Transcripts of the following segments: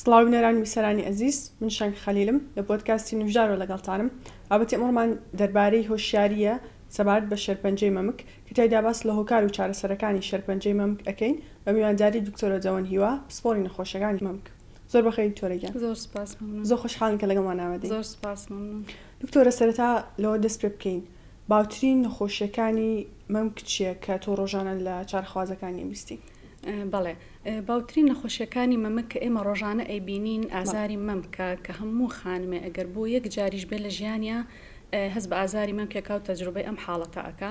سڵاو نێرانی میسەرانی ئەزیز، من شەنگ خەلیلم لە پۆدکاستی نوژارۆ لەگەڵتانم. بابەتی ئەمڕۆمان دەربارەی هۆشیاریە سەبارەت بە شێرپەنجەی مەمک کە تێیدا باس لە هۆکار و چارەسەرەکانی شێرپەنجەی مەمک ئەکەین بە میوانداری دکتۆرە جەوەن هیوا، پسپۆڕی نەخۆشیەکانی مەمک. زۆر بەخێر دکتۆرەگیان. زۆر سپاس مەمنون. زۆر خۆشحاڵم کە لەگەڵمان ناوەدەین. زۆر سپاس مەمنون. دکتۆرە سەرەتا لەوە دەست پێ بکەین. باوترین نەخۆشیەکانی مەمک چییە کە تۆ ڕۆژانە لە چارەخوازەکانی بیستی؟ بەڵێ باوترین نەخۆشیەکانی مەمک کە ئێمە ڕۆژانە ئەیبینین ئازاری مەمکە کە هەموو خانمێ ئەگەر بۆ یەک جاریش بێ لە ژیانیا هەست بە ئازاری مەمکێکا و تەجروبەی ئەم حاڵەتە ئەکا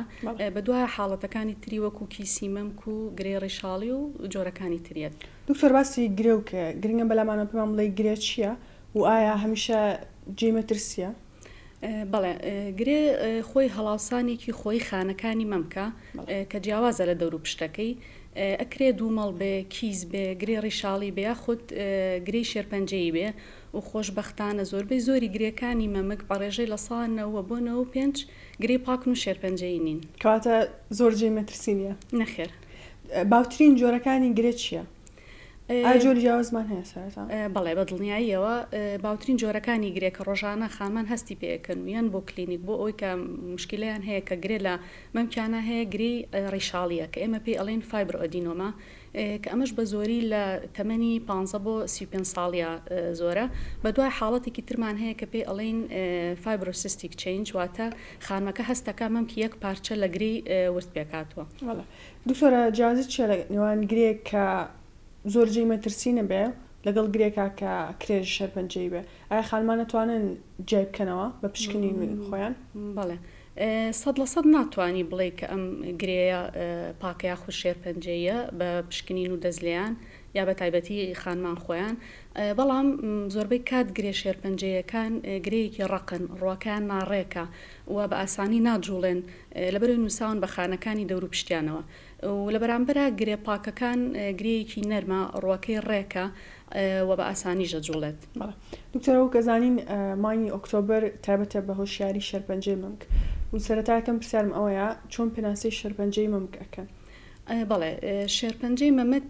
بە دوای حاڵەتەکانی تری وەکو کیسی مەمک و گرێ ڕیشاڵی و جۆرەکانی تریێت. دکتۆر باسی گرێ و کە گرنگە بەلامانە پێمان بڵێ گرێ چییە و ئایا هەمیشە جێمەترسیە؟ بەڵێ گرێ خۆی هەڵاوسانێکی خۆی خانەکانی مەمکە کە جیاوازە لە دەور و پشتەکەی ئەکرێ دوومەڵ بێ، کیز بێ، گرێ ڕیشاڵی بێ، خودت گرێی شێرپەنجەی بێ و خۆشبەختانە زۆربەی زۆری گرێکانی مەمک بەڕێژەی لە ساڵنەوە بۆ 95 گرێی پاکن و شێرپەنجەی نین. کەواتە زۆر جێمەترسی نیە؟ نەخێر. باوترین جۆرەکانی گرێ چییە؟ جۆری جیاوازمان هەیە سەرەتا؟ بەڵێ بە دڵنیاییەوە باوترین جۆرەکانی گرێکە ڕۆژانە خانمان هەستی پێەکەن و یان بۆ کلینیک بۆ ئەوی کە مشکلیان هەیە کە گرێ لە مەمکیانە هەیە گرێی ڕیشاڵیە کە ئێمە پێی ئەڵێن فایبر ئۆدینۆما کە ئەمەش بە زۆری لە تەمەنی 15 بۆ 35 ساڵیا زۆرە. بە دوای حاڵەتێکی ترمان هەیە کە پێی ئەڵێن فایبرۆسیستیک چێنج واتە خانمەکە هەستەکە مەمکی یەک پارچە لە گرێی ورد پێکاتوە. دکتۆرە جیازی چیە لە نێوان گرێک کە زۆر جێمەترسی نەبێ لەگەڵ گرێکا کە کرێژ شێرپەنجەی بێ؟ ئایا خانمان نەتوانن جێ بکەنەوە بە پشکنی خۆیان؟ بەڵێ 100% ناتوانی بڵێ کە ئەم گرەیە پاکەیا خوش شێرپەنجەیە بە پشکنین و دەزلیان یا بە تایبەتی خانمان خۆیان، بەڵام زۆربەی کات گرێ شێرپەنجەیەکان گرەیەکی ڕقن، ڕۆکان ناڕێکە و بە ئاسانی ناجوڵێن لەبەر نووساون بە خانەکانی دەور و پشتیانەوە و لە بەرامبەرە گرێ پاکەکان گرەیەکی نەرمە، ڕۆکەی ڕێکە و بە ئاسانی ژەجوڵێت. دکتۆرە و گەزانین مانگی ئۆکتۆبەر تایبەتە بە هۆشیاری شێرپەنجەی مەمک و سەرەتاکەم پرسیارم ئەوەیە چۆن پێناسی شێرپەنجەی مەمک ئەکەن؟ بەڵێ شێرپەنجەی مەمک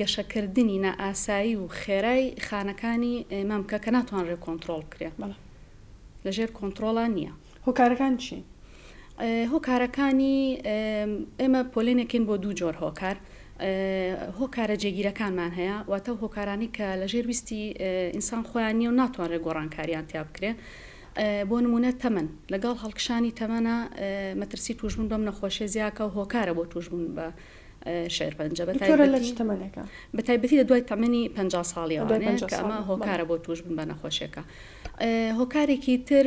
گەشەکردنی نائاسایی و خێرای خانەکانی مەمکە کە ناتوانرێت کۆنتترۆل بکرێت لەژێر کۆنتترۆڵان نییە. هۆکارەکان چی؟ هۆکارەکانی ئێمە پۆلێنێکین بۆ دوو جۆر هۆکار. هۆکارە جێگیرەکانمان هەیە واتە هۆکارانی کە لەژێر ویستی ئینسان خۆیان نیە و ناتوانرێت گۆڕانکاریان تیا بکرێت. بۆ نمونە تەمەن لەگەڵ هەڵکشانی تەمەنە مەترسی توشبوون بەم نەخۆشیە زیاکە و هۆکارە بۆ توشبوون بە شێرپەنجە بە تایبەتی لە دوای تەمەنی 50 ساڵیەوە کە ئەمە هۆکارە بۆ توشبوون بە نەخۆشیەکە. هۆکارێکی تر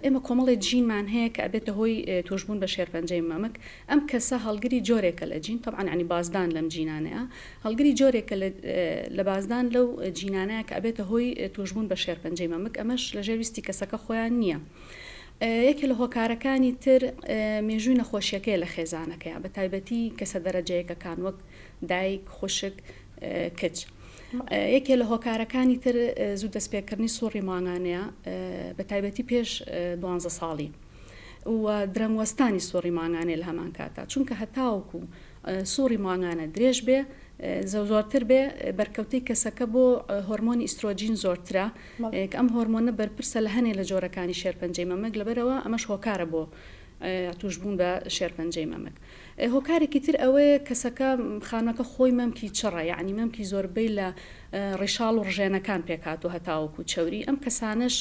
ئێمە کۆمەڵی جینمان هەیە کە ئەبێتە هۆی توشبوون بە شێرپەنجەی مەمک. ئەم کەسە هەڵگری جۆرێکە لە جین، طبعاً عنی بازدان لەم جینانەیە، هەڵگری جۆرێکە لە بازدان لەو جینانەیە کە ئەبێتە هۆی توشبوون بە شێرپەنجەی مەمک. ئەمەش لەژێر ویستی کەسەکە خۆیان نییە. یەکێ لە هۆکارەکانی تر مێژووی نەخۆشیەکەی لە خێزانەکەیە بە تایبەتی کەسە دەرەجەیەکەکان وەک دایک، خوشک، کچ. یەکێ لە هۆکارەکانی تر زوو دەستپێکردنی سوڕی ماگانەیە بە تایبەتی پێش 12 ساڵی و درەموەستانی سوڕی ماگانێ لە هەمان کاتا، چونکە هەتاوەکو سوڕی ماگانە درێژ بێ زۆرتر بێ بەرکەوتەی کەسەکە بۆ هۆرمۆنی ئیسترۆجین زۆرترە کە ئەم هۆرمۆنە بەرپرسە لە هەنێ لە جۆرەکانی شێرپەنجەی مەمک، لەبەرەوە ئەمەش هۆکارە بۆ توشبوون بە شێرپەنجەی مەمک. هۆکارێکی تر ئەوەیە کەسەکە خانەکە خۆی مەمکی چڕە، یعنی مەمکی زۆربەی لە ڕیشاڵ و ڕژێنەکان پێکات و هەتاوەکو چەوری. ئەم کەسانش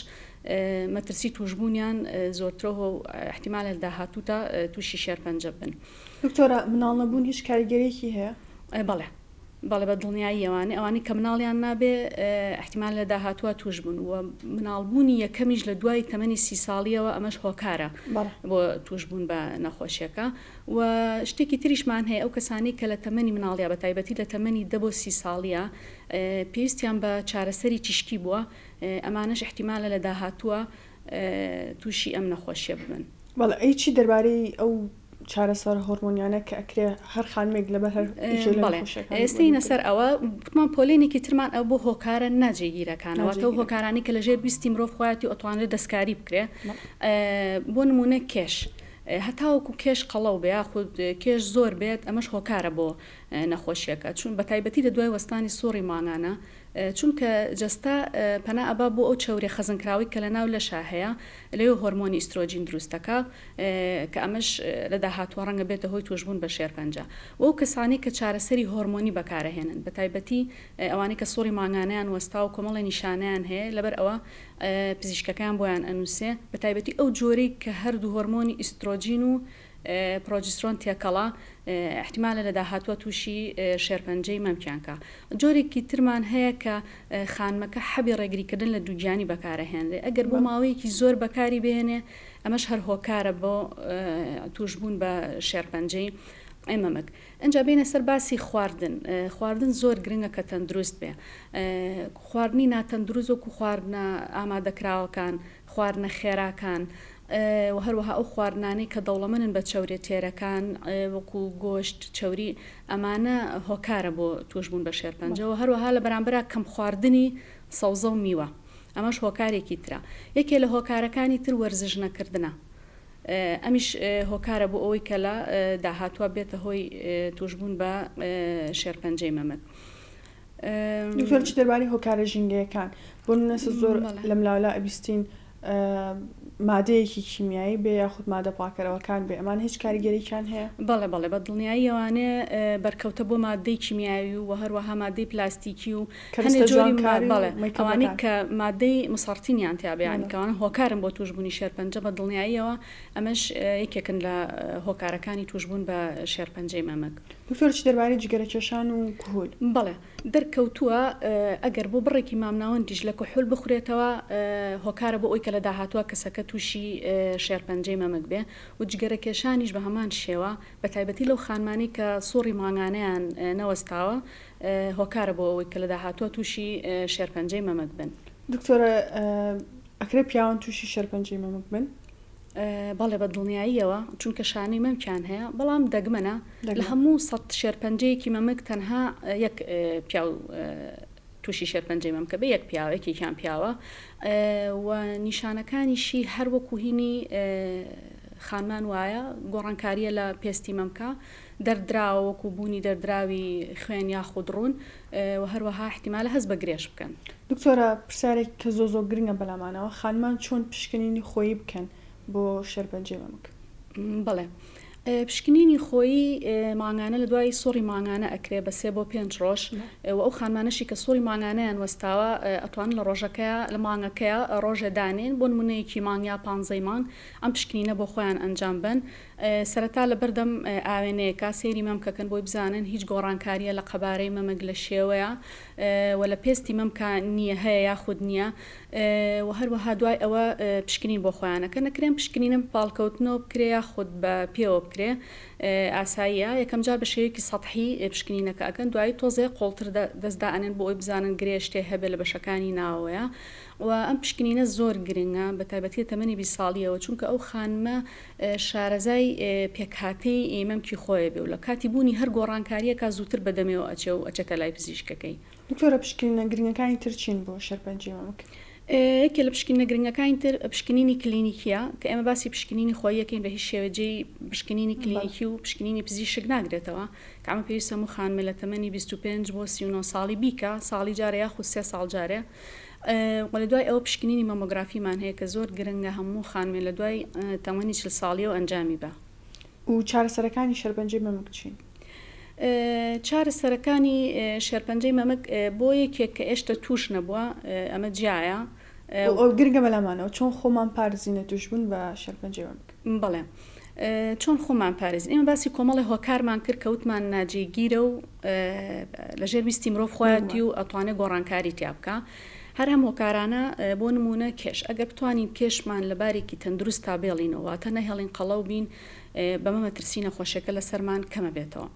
مەترسی توشبوونیان زۆرترەوە و احتیمالە داهاتووتە تووشی شێرپەنجە بن. دکتۆرە مناڵ نەبوون هیچ کاریگەرێکی هەیە؟ بەڵێ بە دڵنیایی ئەوانی کە مناڵیان نابێ احتیمال لە داهاتووە توشبوون و مناڵبوونی یەکەمیش لە دوای تەمەنی 30 ساڵیەوە ئەمەش هۆکارە بۆ توشبوون بە نەخۆشیەکە. و شتێکی تریشمان هەیە ئەو کەسانی کە لە تەمەنی مناڵیا بە تایبەتی لە تەمەنی 10 بۆ 30 ساڵیە پێویستیان بە چارەسەری تیشکی بووە، ئەمانش احتیمالە لە داهاتووە تووشی ئەم نەخۆشیە ببن. بەڵێ ئەی چی دەربارەی ئەو چارەسەر هۆرمۆنیانە کە ئەکرێ هەر خانمێک لەبەر هەر ئێستینە سەر ئەوە بتمان پۆلێنێکی ترمان ئەو بۆ هۆکارە ناجێگیرەکانەوە تە هۆکارانی کە لەژێر بیستی مرۆڤ خۆیاتی ئۆتوانێت دەستکاری بکرێ. بۆ نمونە کێش هەتاوەکو کێش قەڵەو بێ یاخود کێش زۆر بێت ئەمەش هۆکارە بۆ نەخۆشیەکە، چون بە تایبەتی لە دوای وەستانی سوڕی ماگانە چونکە جستا پەنا ئەبا بۆ ئەو چاوری خەزنکراوی کە لە ناو لەشا هەیە لەوێ هۆرمۆنی ئیسترۆجین دروستەکە کە ئەمەش لە داهاتوە ڕەنگە بێتە هۆی توشبوون بە شێرپەنجە و ئەو کەسانی کە چارەسەری هۆرمۆنی بەکارەهێنن بە تایبەتی ئەوانەی کە سۆڕی ماگانیان وەستا و کۆمەڵی نیشانیان هەیە لەبەر ئەوە پزیشکەکان بۆیان ئەنووسێ بە تایبەتی ئەو جۆرەی کە هەردوو هۆرمۆنی ئیسترۆجین و پرۆجسترۆن تێکەڵا احتیمالە لە داهاتوە تووشی شێرپەنجەی مەمکیانکە جۆرێکی ترمان هەیە کە خانمەکە حەبی ڕێگریکردن لە دووگیانی بەکارەهێنرێ ئەگەر بۆ ماوەیەکی زۆر بەکاری بهێنێ ئەمەش هەر هۆکارە بۆ توشبوون بە شێرپەنجەی ئەمەمک ئەنجا بینە سەر باسی خواردن زۆر گرنگە کە تەندروست بێ خواردنی ناتەندروست وەکو خواردنە ئامادەکراوەکان خواردنە خێراکان و هەروەها ئەو خواردنانەی کە دەوڵەمەنن بە چاورێتێرەکان وەکو گۆشت چاوری ئەمانە هۆکارە بۆ توشبوون بە شێرپەنجەوە هەروەها لە بەرامبرا کەم خواردنی سەوزە و میوە ئەمەش هۆکارێکی ترە یەکێ لە هۆکارەکانی تر وەرزش نەکردنە ئەمیش هۆکارە بۆ ئەوەی کە لە داهاتوە بێتە هۆی توشبوون بە شێرپەنجەی مەمک دکتۆر چ دەربارەی هۆکارە ژینگەیەکان بۆ نەسە زۆر لەم لاولا ئەبیستین مادەیەکی کیمیایی بێ یاخود مادە پاکەرەوەکان بێ ئەمان هیچ کاریگەرییان هەیە بەڵێ بە دڵنیایی ئەوانێ بەرکەوتە بۆ مادەی کیمیایی و هەروەها مادەی پلاستیکی و ئەوانەی کە مادەی مسەرتینیان تیابیان کەوان هۆکارن بۆ توشبوونی شێرپەنجە بە دڵنیاییەوە ئەمەش یەکێکن لە هۆکارەکانی توشبوون بە شێرپەنجەی مەمک دکتۆر چ دەربارەی جگەرەکێشان و کوهول بەڵێ دەرکەوتووە ئەگەر بۆ بڕێکی مامناوەندیش لە کوحول بخورێتەوە هۆکارە بۆ ئەوی کە لە داهاتوە کەسەکە تووشی شێرپەنجەی مەمک بێ و جگەرەکێشانیش بە هەمان شێوە بە تایبەتی لەو خانمانی کە سۆڕی ماگانەیان نەوەستاوە هۆکارە بۆ ئەوەی کە لە داهاتوە تووشی شێرپەنجەی مەمک بن دکتۆرە ئەکرێ پیاوان تووشی شێرپەنجەی مەمک بن بەڵێ بە دڵنیاییەوە چونکە شانەی مەمکیان هەیە بەڵام دەگمەنە لە هەموو سەد شێرپەنجەیەکی مەمک تەنها یەک پیاو تووشی شێرپەنجەی مەمکە بە یەک پیاوەیەکیان پیاوە و نیشانەکانیشی هەر وەکو هینی خانمان وایە گۆڕانکاریە لە پێستی مەمکە دەردراوە وەکو بوونی دەردراوی خوێن یاخود ڕوون و هەروەها احتیمالە هەست بە گرێش بکەن دکتۆرە پرسیارێک کە زۆ گرنگە بەلامانەوە خانمان چۆن پشکنینی خۆی بکەن بۆ شێرپەنجەی مەمک بەڵێ پشکنینی خۆی ماگانە لە دوای سۆڕی ماگانە ئەکرێ بە 3 بۆ 5 ڕۆژ و ئەو خانمانەشی کە سۆڕی ماگانەیان وەستاوە ئەتوان لە ڕۆژەکەیە لە مانگەکەیە ڕۆژە دانێن بۆ نمونەیەکی مانگیا 15 مانگ ئەم پشکنینە بۆ خۆیان ئەنجام بن سەرەتا لە بەردەم ئاوێنەیەکە سەیری مەمکەکەن بۆی بزانن هیچ گۆڕانکاریە لە قەبارەی مەمک لە شێوەیە و لە پێستی مەمکە نییە هەیە یاخود نییە و هەروەها دوای ئەوە پشکنین بۆ خۆیانەکە نەکرێن پشکنینم پاڵکەوتنەوە بکرێ یاخود بە پێوە بکرێ ئاساییە یەکەم جار بە شێوەیەکی سەطحی پشکنینەکە ئەکەن دوای تۆزێ قوڵتر دەستدانن بۆ ئەوی بزانن گرێشتێ هەبێ لە بەشەکانی ناوەیە و ئەم پشکنینە زۆر گرنگە بە تایبەتی تەمەنی 20 ساڵیەوە چونکە ئەو خانمە شارەزای پێکهاتەی مەمکی خۆی بێ و لە کاتی بوونی هەر گۆڕانکاریەکە زووتر بەدەمەوە ئەچێ و ئەچێتە لای پزیشکەکەی دکتۆرە پشکنینە گرنگەکانی ترچین بۆ شێرپەنجەی مەمک یەکێ لە پشکنینە گرنگەکانی تر پشکنینی کلینیکیە کە ئێمە باسی پشکنینی خۆیەکەین بە هیچ شێوەجێی پشکنینی کلینیکی و پشکنینی پزیشک ناگرێتەوە کە ئەمە پێویستە هەموو خانمە لە تەمەنی 25 بۆ 39 ساڵی بیکە ساڵی جارە یاخود 3 ساڵ جارێ وە لە دوای ئەوە پشکنینی مەمۆگرافیمان هەیە کە زۆر گرنگە هەموو خانمێ لە دوای تەمەنی 40 ساڵیەوە ئەنجامی بە و چارەسەرەکانی شێرپەنجەی مەمک چین چارەسەرەکانی شێرپەنجەی مەمک بۆ یەکێک کە ئێشتا توش نەبووە ئەمە جیایە گرنگە بەلامانەوە چۆن خۆمان پارێزینە توشبوون بە شێرپەنجەی مەمک بەڵێ چۆن خۆمان پارێزین ئێمە باسی کۆمەڵی هۆکارمان کرد کەوتمان ناجێگیرە و لەژێر ویستی مرۆڤ خۆیەتی و ئەتوانێت گۆڕانکاری تیا بکە هەر هەم هۆکارانە بۆ نمونە کێش ئەگەر بتوانین کێشمان لە بارێکی تەندروست تا بێڵینەوە تە نەهێڵین قەڵەو بین بەمە مەترسینە خۆشەکە لە سەرمان کەمە بێتەوە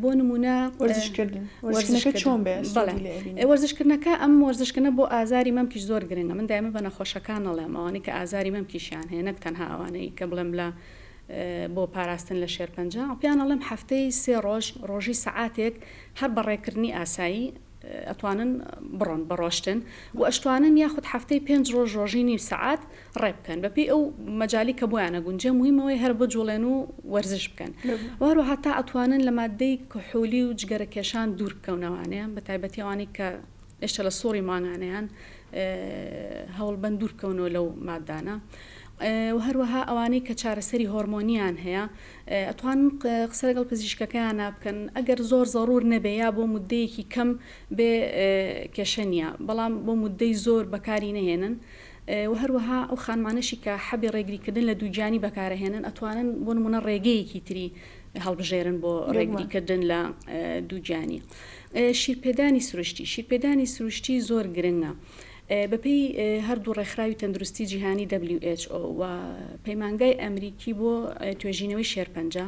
بۆ نمونە وەرزشکردنەکە چۆن بێ وەرزشکردنەکە ئەم وەرزشکردنە بۆ ئازاری مەمکیش زۆر گرنگە من دایمە بە نەخۆشەکان نەڵێم ئەوانەی کە ئازاری مەمکیشیان هەیە نەک تەنها ئەوانەی کە بڵێم لە بۆ پاراستن لە شێرپەنجە پیان ئەڵێم هەفتەی 3 ڕۆژ ڕۆژی سەعاتێک هەر بەڕێکردنی ئاسایی ئەتوانن بڕۆن بەڕۆشتن و ئەشتوانن یاخود هەفتەی 5 ڕۆژ ڕۆژینی سەعات ڕێ بکەن بەپێی ئەو مەجای کە بۆیانە گونجە مهمەوەی هەر بۆ جوڵێن و وەرزش بکەن وەروەها تا ئەتوانن لە مادەی کحولی و جگەرەکێشان دوور بکەونەوانەیە بە تایبەتی ئەوانەی کە ئێشتا لە سۆڕی ماگانیان هەوڵبەند دوورکەونەوە لەو مادانە. و هەروەها ئەوانەی کە چارەسەری هۆرمۆنیان هەیە ئەتوان قسە لەگەڵ پزیشکەکەیان بکەن ئەگەر زۆر زەڕور نەبێ یا بۆ مودەیەکی کەم بێ کێشە نییە، بەڵام بۆ مودەی زۆر بەکاری نەهێنن. و هەروەها ئەو خانمانەشی کە حەبی ڕێگریکردن لە دووجانی بەکارەهێنن ئەتوانن بۆ نمونە ڕێگەیەکی تری هەڵبژێرن بۆ ڕێگریکردن لە دووجانی. شیرپێدانی سروشتی، شیرپێدانی سروشتی زۆر گرنگە. بەپێی هەردوو ڕێکخراوی تەندروستی جیهانی WHO و پەیمانگای ئەمریکی بۆ توێژینەوەی شێرپەنجە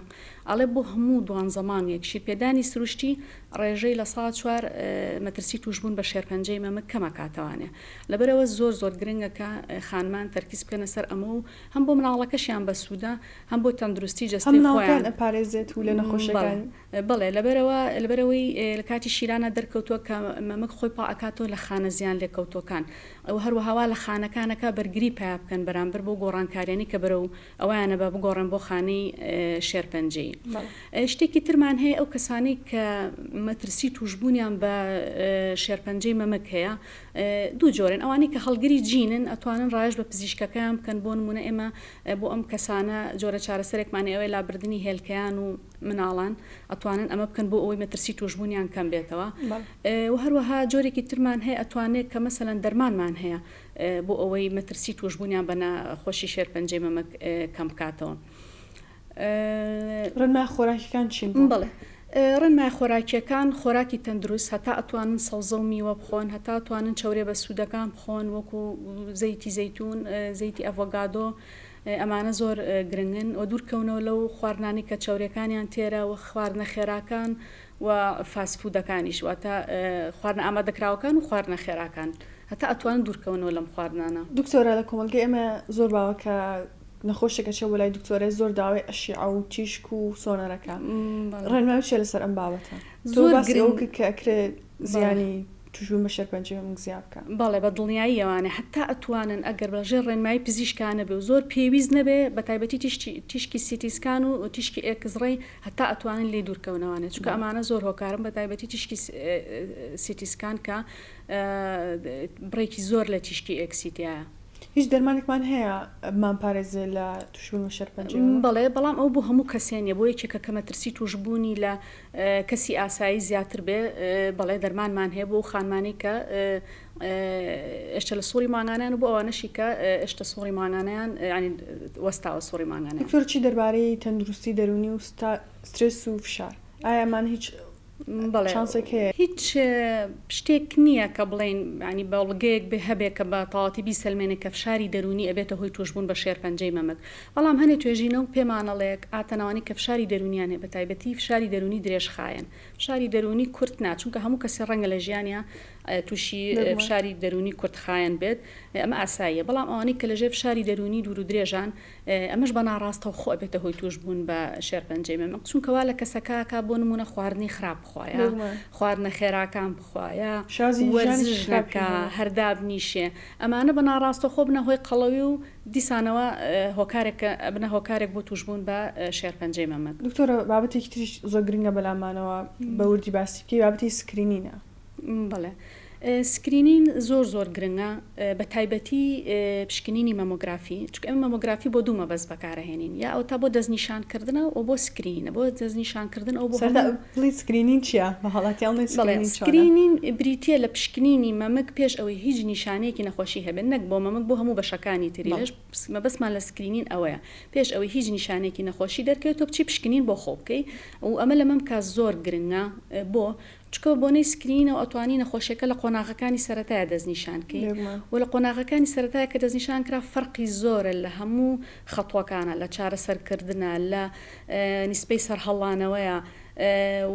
ئەڵێ بۆ هەموو دوان زەمانێک شیرپێدانی سروشتی ڕێژەی لە ساڵ 4 مەترسی توشبوون بە شێرپەنجەی مەمک کەمەکاتەوانێ. لەبەرەوە زۆر زۆر گرنگەکە خانمان تەرکیز بکەنە سەر ئەمە و هەم بۆ مناڵەکەشیان بەسوودە هەم بۆ تەندروستی جەستەی خۆیان ئەپارێزێت و لە نەخۆشیەکانی. بەڵێ لەبەرەوەی لە کاتی شیرانە دەرکەوتووە کە مەمک خۆی پاکاتەوە لە خانە زیان لێکەوتۆکان ئەو هەروەهاوا لە خانەکانەکە بەرگری پیا بکەن بەرامبەر بۆ گۆڕانکاریانی کە بەرەو ئەویانە بە بگۆڕن بۆ خانەی شێرپەنجەی. شتێکی ترمان هەیە ئەو کەسانی کە مەترسی توشبوونیان بە شێرپەنجەی مەمک هەیە دوو جۆرن، ئەوانی کە هەڵگری جینن ئەتوانن ڕایش بە پزیشکەکان بکەن بۆ نمونە ئێمە بۆ ئەم کەسانە جۆرە چارەسەرێکمانی ئەوەی لابردننی هێلکەیان و مناڵان ئەتوانن ئەمە بکەن بۆ ئەوەی مەترسی توشبوونیان کەم بێتەوە. و هەروەها جۆرێکی ترمان هەیە ئەتوانێت کە مەسەلەن دەرمانمان هەیە بۆ ئەوەی مەترسی توشبوونیان بە نەخۆشی شێرپەنجەی مەمک کەم بکاتەوە. ڕێنمای خۆراکیەکان چین؟ بڵێ ڕێنمای خۆراکیەکان خۆراکی تەندروست هەتا ئەتوانن سەوزە و میوە بخۆن، هەتا ئەتوانن چاورێ بە سوودەکان بخۆن وەکو زەیتی زەیتون، زەیتی ئەڤۆگادۆ، ئەمانە زۆر گرنگن و دوورکەونەوە لەو خواردنانی کە چاورەکانیان تێرە و خواردنە خێراکان و فاسفودەکانیش واتە خواردنە ئامادەکراوەکان و خواردنە خێراکان هەتا ئەتوانن دوورکەونەوە لەم خواردنانە. دکتۆرە لە کۆمەلگەی ئێمە زۆر باوەکە نەخۆشێکە چێ وەلای دکتۆرە زۆر داوای ئەشیعە و تیشک و سۆنەرەکان ڕێنمای چێ لەسەر ئەم بابەتە زۆر گرنگ کە ئەکرێت زیانی توشبوون بە شێرپەنجەی مەمک زیاد بکە. بەڵێ بە دڵنیایی ئەوانە هەتا ئەتوانن ئەگەر بەژێر ڕێنمایی پزیشکانە بێ و زۆر پێویست نەبێ بە تایبەتی تیشکی سیتیسکان و تیشکی ئێکزڕێی هەتا ئەتوانن لێ دوورکەونەوانێ چونکە ئەمانە زۆر هۆکارن بە تایبەتی تیشکی سیتیسکان کە بڕێکی زۆر لە تیشکی ئێکسیتیایە. هیچ دەرمانێکمان هەیە مامپارێزێ لە توشبوون بە شێرپەنجەی؟ بەڵێ بەڵام ئەو بۆ هەموو کەسێنیە بۆ یەکێکە کە مەترسی توشبوونی لە کەسی ئاسایی زیاتر بێ بەڵێ دەرمانمان هەیە بۆ خانمانی کە ئێشتا لە سۆڕی ماگانیان و بۆ ئەوانەشی کە ئێشتا سۆڕی ماگانیان ینی وەستاوە سۆڕی ماگانیان. دکتۆر چی دەربارەی تەندروستی دەرونی و سترس و فشار ئایا ئەمان هیچ شانسێک هەیە؟ هیچ شتێک نییە کە بڵێن ینی بەڵگەیەک بێ هەبێ کە بە تەواتی بیسەلمێنێ کە فشاری دەرونی ئەبێتە هۆی توشبوون بە شێرپەنجەی مەمک، بەڵام هەنێ توێژینە و پێمانەڵەیەک ئاتەناوانی کە فشاری دەرونیان هەیە بە تایبەتی فشاری دەرونی درێژخایەن. فشاری دەرونی کورت ناچونکە هەموو کەسی ڕەنگە لە ژیانیا تووشی فشاری دەرونی کورتخایەن بێت ئەمە ئاساییە، بەڵام ئەوانەی کە لەژێر فشاری دەرونی دوور و درێژان ئەمەش بە ناڕاستەوە خۆ ئەبێتە هۆی توشبوون بە شێرپەنجەی مەمک چونکەوا لە کەسەکە بۆ نمونە خواردنی خراپ بخوایە، خواردنە خێراکان بخوایە، وەرزش نەکە، هەرداب نیشێ، ئەمانە بە ناڕاستە خۆ بنە هۆی قەڵەوی و دیسانەوە بنە هۆکارێک بۆ توشبوون بە شێرپەنجەی مەمک. دکتۆرە بابەتێکی تریش زۆر گرنگە بەلامانەوە بە وردی باسی بکەی بابەتی سکرینینە. بەڵێ سکرینین زۆر گرنگە بە تایبەتی پشکنینی مەمۆگرافی چونکە ئەم مەمۆگرافی بۆ دوو مەبەست بەکارەهێنین یا ئەو تا بۆ دەستنیشانکردنە و بۆ سکرینە بۆ دەستنیشانکردن ئەو بۆ سکرینین چییە بە حاڵەتیان سکرینین بریتە لە پشکنینی مەمک پێش ئەوەی هیچ نیشانەیەکی نەخۆشی هەبێت نەک بۆ مەمک بۆ هەموو بەشەکانی تری لەش مەبەستمان لە سکرینین ئەوەیە پێش ئەوەی هیچ نیشانێکی نەخۆشی دەرکەوێت تۆ بچی پشکنین بۆ خۆ بکەی و ئەمە لە مەمکە زۆر گرنگە بۆ چکە بۆنەی سکرینە و ئەتوانی نەخۆشیەکە لە قۆناغەکانی سەرەتایە دەستنیشانکەی و لە قۆناغەکانی سەرەتایە کە دەستنیشان کرا فەرقی زۆرە لە هەموو خەتوەکانە لە چارەسەرکردنە لە نیسبەی سەرهەڵانەوەیە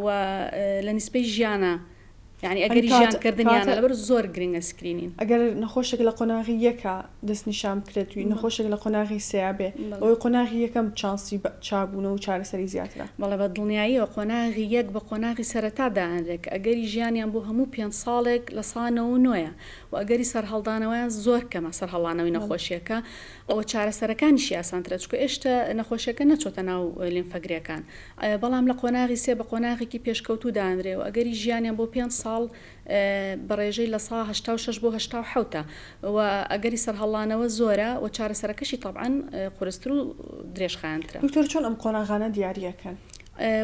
و لە نیسبەی ژیانە یعنی ئەگەری ژیانکردنیانە لەبەر زۆر گرنگە سکرینین. ئەگەر نەخۆشێک لە قۆناغی یەکە دەستنیشان بکرێتوی نەخۆشێک لە قۆناغی سێیا بێ ئەوەی قۆناغی یەکەم چانسی چابوونە و چارەسەری زیاترە. بەڵێ بە دڵنیاییەوە قۆناغی یەک بە قۆناغی سەرەتا داهێنرێت ئەگەری ژیانیان بۆ هەموو 5 ساڵێک لە سانەوە نوۆیە و ئەگەری سەرهەڵدانەوەیان زۆر کەمە سەرهەڵانەوەی نەخۆشیەکە ئەوە چارەسەرەکانیشی ئاسانترە چونکە ئێشتا نەخۆشیەکە نەچۆتە ناو لیمفەگرێکان بەڵام لە قۆناغی سێ بە قۆناغێکی پێشکەوتوو دانرێ و ئەگەری ژیانیان بۆ 5 ساڵ بەڕێژەی لە سا 86 بۆ 87 و ئەگەری سەرهەڵانەوە زۆرە و چارەسەرەکەشی طبعاً قورستر و درێژخایەنترە. دکتۆر چۆن ئەم قۆناغانە دیاریەکەن؟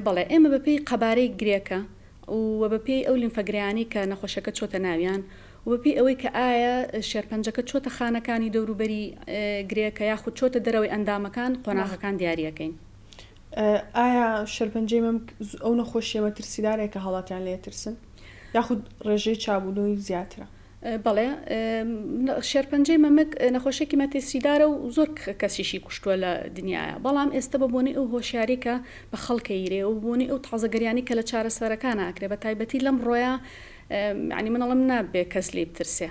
بەڵێ ئێمە بەپێی قەبارەی گرێکە و بەپێی ئەو لیمفەگریانی کە نەخۆشەکە چۆتە ناویان و بەپێی ئەوەی کە ئایا شێرپەنجەکە چۆتە خانەکانی دەوروبەری گرێکە یاخود چۆتە دەرەوەی ئەندامەکان قۆناغەکان دیاریەکەین. ئایا شێرپەنجەی مەمک ئەو نەخۆشیە مەترسیدارێکە هەڵاتیان لێ ترسن یاخود ڕێژەی چابوونەوەی زیاترە؟ بەڵێ شێرپەنجەی مەمک نەخۆشێکی مەترسیدارە و زۆر کەسیشی کوشتووە لە دنیاە، بەڵام ئێستا بەبوونی ئەو هۆشیاری کە بە خەڵکەیرێ و بوونی ئەو تازەگەریانی کە لە چارەسەرەکان ئاکرێ بە تایبەتی لەم ڕۆیە ینی منەڵم نابێ کەس لێ بترسێ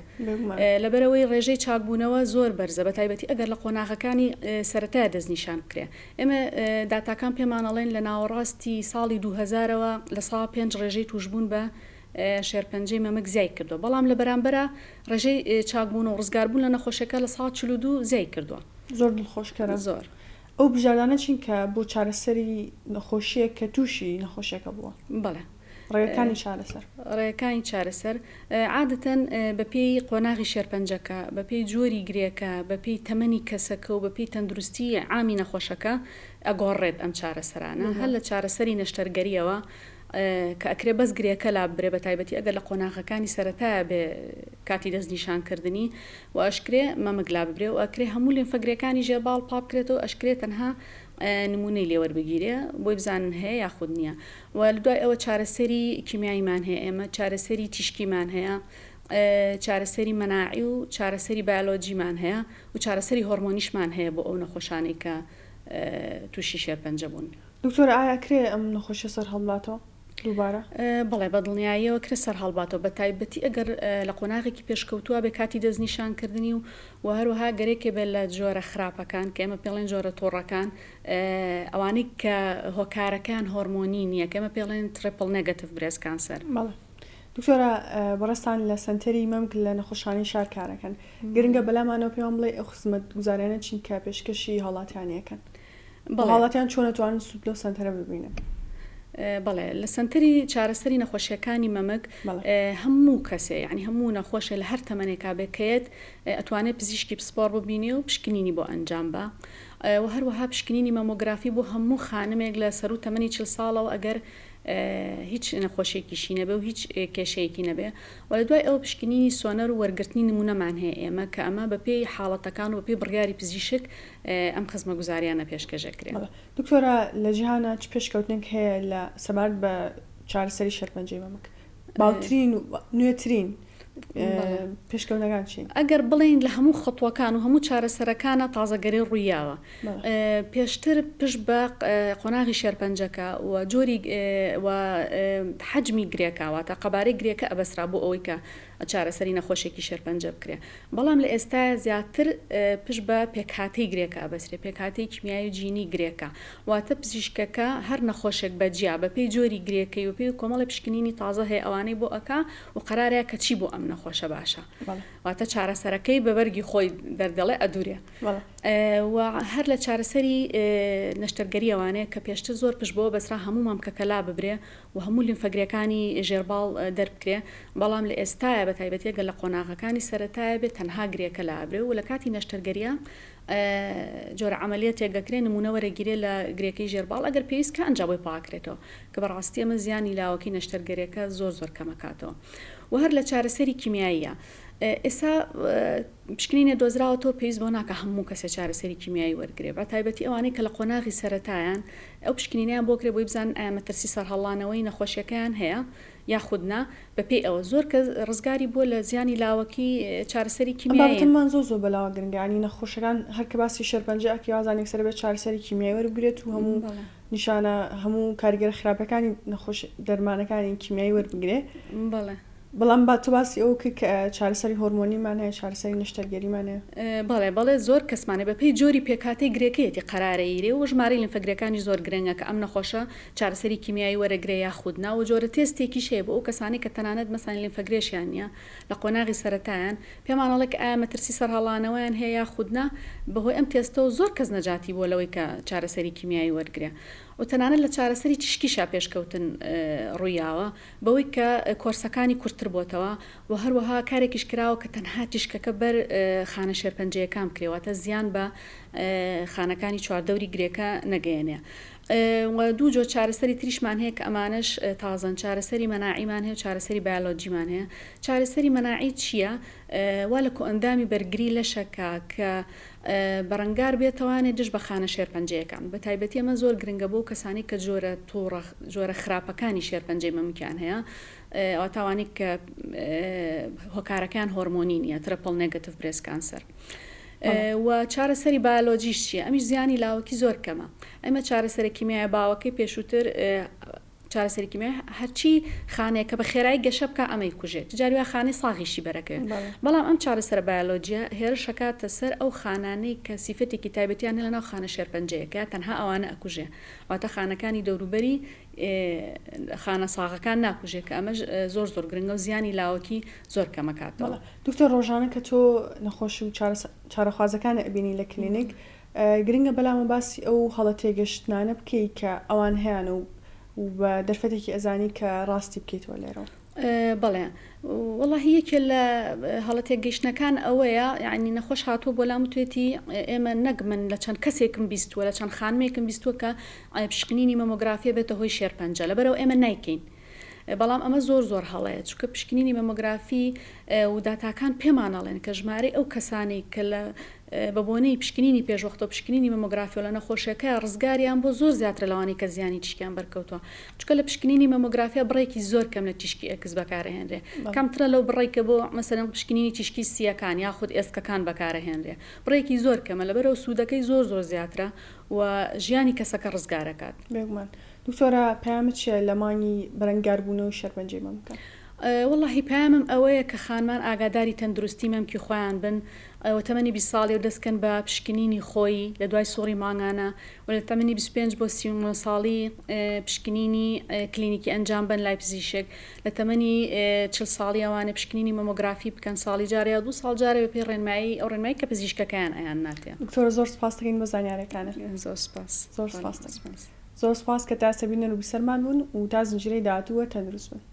لەبەرەوەی ڕێژەی چاکبوونەوە زۆر بەرزە بە تایبەتی ئەگەر لە قۆناغەکانی سەرەتای دەستنیشان بکرێ. ئێمە داتاکان پێمانەڵێن لە ناوەڕاستی ساڵی 2000ەوە لە سا 5 ڕێژەی توشبوون بە شێرپەنجەی مەمک زیای کردووە، بەڵام لە بەرامبەرە ڕێژەی چاکبوون و ڕزگاربوون لە نەخۆشەکە لە سا 42 زیای کردووە. زۆر دڵخۆشکەرە. زۆر ئەو بژاردانە چین کە بۆ چارەسەری نەخۆشیە کە تووشی نەخۆشیەکە بووە. بەڵێ ڕێەکانی چارەسەر ڕێەکانی چارەسەر عادەتەن بەپێی قۆناغی شێرپەنجەکە بەپێی جۆری گرێکە بەپێی تەمەنی کەسەکە و بەپێی تەندروستی عامی نەخۆشەکە ئەگۆڕێت ئەم چارەسەرانە هەر لە چارەسەری نەشتەرگەریەوە کە ئەکرێ بەس گرێکە لا برێ بە تایبەتی ئەگەر لە قۆناغەکانی سەرەتایە بێ کاتی دەستنیشانکردنی و ئەشکرێ مەمەگلا ببرێ و ئەکرێ هەموو لێنفەگرەکانی ژێرباڵ پاپ بکرێتەوە ئەشکرێت تەنها نمونەی لێوەربگیرێ بۆی بزانن هەیە یاخود نییە و لە دوای ئەوە چارەسەری کیمیاییمان هەیە ئێمە چارەسەری تیشکیمان هەیە چارەسەری مەناعی و چارەسەری بایۆلۆجیمان هەیە و چارەسەری هۆرمۆنیشمان هەیە بۆ ئەو نەخۆشانەی کە تووشی شێرپەنجە بوون. دکتۆرە ئایا کرێ ئەم نەخۆشیە سەر هەڵباتەوە دووبارە؟ بەڵێ بە دڵنیاییەوە کرێ سەر هەڵباتەوە بە تایبەتی ئەگەر لە قۆناغێکی پێشکەوتووە بێ کاتی دەستنیشانکردنی و هەروەها گەرێکێ بێت لە جۆرە خراپەکان کە ئێمە پێڵێن جۆرە تۆڕەکان ئەوانەی کە هۆکارەکان هۆرمۆنی نییە کە ئێمە پێڵێن تریپل نێگەتیڤ برێست کانسەر. بەڵێ دکتۆرە بەڕستان لە سنتەری مەمک لە نەخۆشخانەی شارکارەکەن گرنگە بەلامانەوە پێوان بڵێ ئەو خزمەت گوزاریانە چین کە پێشکەشی هەڵاتیانیەکەن هەڵاتیان چۆن دەتوانن سوود لەو سنتەرە ببینن؟ بەڵێ لە سنتەری چارەسەری نەخۆشیەکانی مەمک هەموو کەسێ یعنی هەموو نەخۆشە لە هەر تەمەنێکا بێکەیت ئەتوانێت پزیشکی پسپۆر ببینێ و پشکنینی بۆ ئەنجام بە و هەروەها پشکنینی مەمۆگرافی بۆ هەموو خانمێک لە سەر و تەمەنی 40 ساڵەوە ئەگەر هیچ نەخۆشیێکیشی نەبێ و هیچ کێشەیەکی نەبێ و لە دوای ئەو پشکنینی سۆنەر و وەرگرتنی نمونەمان هەیە ئێمە کە ئەمە بەپێی حاڵەتەکان و بەپێی بڕیاری پزیشک ئەم خزمە گوزاریانە پێشکەشەکرێت. دکتۆرە لە جیهانە چ پێشکەوتنێک هەیە لە سەبارەت بە چارەسەری شێرپەنجەی مەمک باوترین و نوێترین پێشکەوتنەکان چین؟ ئەگەر بڵین لە هەموو خەتوەکان و هەموو چارەسەرەکانە تازەگەری ڕوویاوە پێشتر پشت بە قۆناغی شێرپەنجەکە و جۆری و حەجمی گرێکاوە تا قەبارەی گرێکە ئەبەسرا بۆ ئەوەی کە چارەسەری نەخۆشێکی شێرپەنجە بکرێ، بەڵام لە ئێستا زیاتر پشت بە پێکهاتەی گرێکە ئەبەسرێ پێکهاتەی کیمیایی و جینی گرێکە واتە پزیشکەکە هەر نەخۆشێک بەجیا بەپێی جۆری گرێکەی و پێی کۆمەڵی پشکنینی تازە هەیە ئەوانەی بۆ ئەکا و قەرارەیە کە چی بۆ ئەم نەخۆشە باشە واتە چارەسەرەکەی بەبەرگی خۆی دەردەڵێ ئەدورێ و هەر لە چارەسەری نەشتەرگەری ئەوانەیە کە پێشتر زۆر پشت بۆ بەسرا هەموو مامکەکەلا ببرێ و هەموو لیمفەگرەکانی ژێرباڵ دەربکرێ، بەڵام لە ئێستاە بە تایبەتی گەل لە قۆناغەکانی سەرەتایە بێت تەنها گرێکە لا ئەبرێ و لە کاتی نەشتەرگەریە جۆرە عملیات تێگەکرێ نمونە وەرەگیرێ لە گرێکەی ژێرباڵ ئەگەر پێویست کە ئەنجا بۆی پاکرێتەوە کە بەڕاستی ئەمە زیانی لاوەکی نەشتەرگەریەکە زۆر کەمەکاتەوە و هەر لە چارەسەری کیمیاییە ئێستا پشکنینە دۆزراوەتەوە پێویست بۆ ناکە هەموو کەسێ چارەسەری کیمیایی وەرگێ بە تایبەتی ئەوانەی کە لە قۆناغی سەرەتایان ئەو پشکنینیان بۆ کرێ بۆی بزان ئایا مەترسی سەرهەڵانەوەی نەخۆشیەکەیان هەیە یاخودنا بەپێی ئەوە زۆر کە ڕزگاری بۆ لە زیانی لاوەکی چارەسەری کیمیاییمان زۆر بەلاوە گرنگانی نەخۆشەکان هەرکە باسی شێرپەنجە ئەکی وازانێک سەر بێت چارەسەری کیمیایی وەربگرێت و هەموو نیشانە هەموو کاریگەرە خراپەکانی نەخۆش دەرمانەکانی کیمیایی وەربگرێ. بەڵێ بەڵام با تۆ باسی ئەو کە چارەسەری هۆرمۆنیمان هەیە چارەسەری نیشتەرگەریمان هەیە بەڵێ زۆر کەسمانە بەپێی جۆری پێکاتی گرێکەیەتی قەرارەیرێ و ژمارەی لیمفەگرەکانی زۆر گرنگە کە ئەم نەخۆشە چارەسەری کیمیایی وەرەگرێ یاخودنا و جۆرە تێستێکیش هەیە بۆ ئەو کەسانی کە تەنانەت مەسان لیمفەگرێشیان نییە لە قۆناغی سەرەتایان پێمانەڵێ کە ئایا مەترسی سەرهەڵانەوەیان هەیە یاخودنا بەهۆی ئەم تێستە و زۆر کەس نەجاتی بۆ لەوەی کە چارەسەری کیمیایی وەرگرێ و تەنانەت لە چارەسەری تشکیشا پێشکەوتن ڕوویاوە بەوەی کە کۆرسەکانی کورتتر بۆتەوە و هەروەها کارێکیش کراوە کە تەنها تیشکەکە بەر خانە شێرپەنجەیەکان کرێواتە زیان بە خانەکانی چواردەوری گرێکە نەگەیەنێ. دوو جۆ چارەسەری تریشمان هەیە کە ئەمانش تازەن چارەسەری مەناعیمان هەیە و چارەسەری بایۆلۆجیمان هەیە. چارەسەری مەناعی چییە؟ وا لە کۆئەندامی بەرگری لەشەکە کە بەڕەنگار بێتوانێت دژ بە خانە شێرپەنجەیەکان بە تایبەتی ئەمە زۆر گرنگە بۆ کەسانی کە جۆرە خراپەکانی شێرپەنجەی مەمکیان هەیە ئەو تاوانی کە هۆکارەکان هۆرمۆنی نیە ترپل نێگەتیڤ برێست کانسەر. و چارەسەری بایۆلۆجیش چیە؟ ئەمیش زیانی لاوەکی زۆر کەمە. ئەمە چارەسەری کیمیای باوەکەی پێشووتر چارەسەری کیمیای هەرچی خانەیە کە بە خێرایی گەشە بکە ئەمەی کوژێت جاروی خانەی ساغیشی بەرەکەوێت بەڵام ئەم چارەسەر بایۆلۆجیە هێرشەکاتە سەر ئەو خانانەی کە سیفەتێکی تایبەتیان لە ناو خانە شێرپەنجەیەکە تەنها ئەوانە ئەکوژێ واتە خانەکانی دەوروبەری خانە ساغەکان ناکوژێت کە ئەمەش زۆر گرنگە و زیانی لاوەکی زۆر کەمەکاتەوە. دکتۆر ڕۆژانە کە تۆ نەخۆشی و چارەخوازەکانە ئەبینی لە کلینیک گرنگە بەلامە باسی ئەو هەڵە تێگەشتانە بکەی کە ئەوان هەیەن و بە دەرفەتێکی ئەزانی کە ڕاستی بکەیتەوە لێرە. بەڵێ وەڵاهی یەکێ لە هەڵە تێگەیشتنەکان ئەوەیە یعنی نەخۆش هاتووە بۆ لام توێتی ئێمە نەک من لە چەند کەسێکم بیستووە لە چەند خانمێکم بیستووە کە پشکنینی مەمۆگرافیە بێتە هۆی شێرپەنجە لەبەرەوە ئێمە نایکەین. بەڵام ئەمە زۆر هەڵەیە چونکە پشکنینی مەمۆگرافی و داتاکان پێمانەڵێن کە ژمارەی ئەو کەسانی کە لە بەبوونەی پشکنینی پێشوەختە و پشکنینی مەمۆگرافی و لە نەخۆشیەکە ڕزگاریان بۆ زۆر زیاتر لەوانی کە زیانی تیشکیان بەرکەوتووە چونکە لە پشکنینی مەمۆگرافیا بڕێکی زۆر کەم لە تیشکی ئەکس بەکارهێنرێ کەمترە لەو بڕێکە بۆ مەسەلەن پشکنینی تیشکی سیەکان یاخود ئێسکەکان بەکارهێنرێ بڕێکی زۆر کەمە لەبەرەوە سوودەکەی زۆر زیاترە و ژیانی کەسەکە ڕزگارەکات. بێگومان دکتۆرە پەیامت چیە لە مانگی بەرەنگاربوونەوەی شێرپەنجەی مەمکە؟ واللهی پامم ئەوەیە کە خانمان ئاگاداری تەندروستی مەمکی خۆیان بن ئەوە تەمەنی 20 ساڵی و دەستکەن بە پشکنینی خۆی لە دوای سۆڕی مانگانە و لە تەمەنی 25 بۆ 39 ساڵی پشکنینی کلینیکی ئەنجام بن لای پزیشک لە تەمەنی 40 ساڵی ئەوانە پشکنینی مەمۆگرافی بکەن ساڵی جارەیە 2 ساڵ جارە بە پێی ڕێنمایی ئەو ڕێنمایی کە پزیشکەکەیان ئەیان ناتێ. دکتۆرە زۆر سپاس دەکەین بۆ زانیاریەکانە. زۆر سپاس کە تا سەبینن و بیسەرمان بوون و تا زنجیرەی داهاتووە تەندروست بن.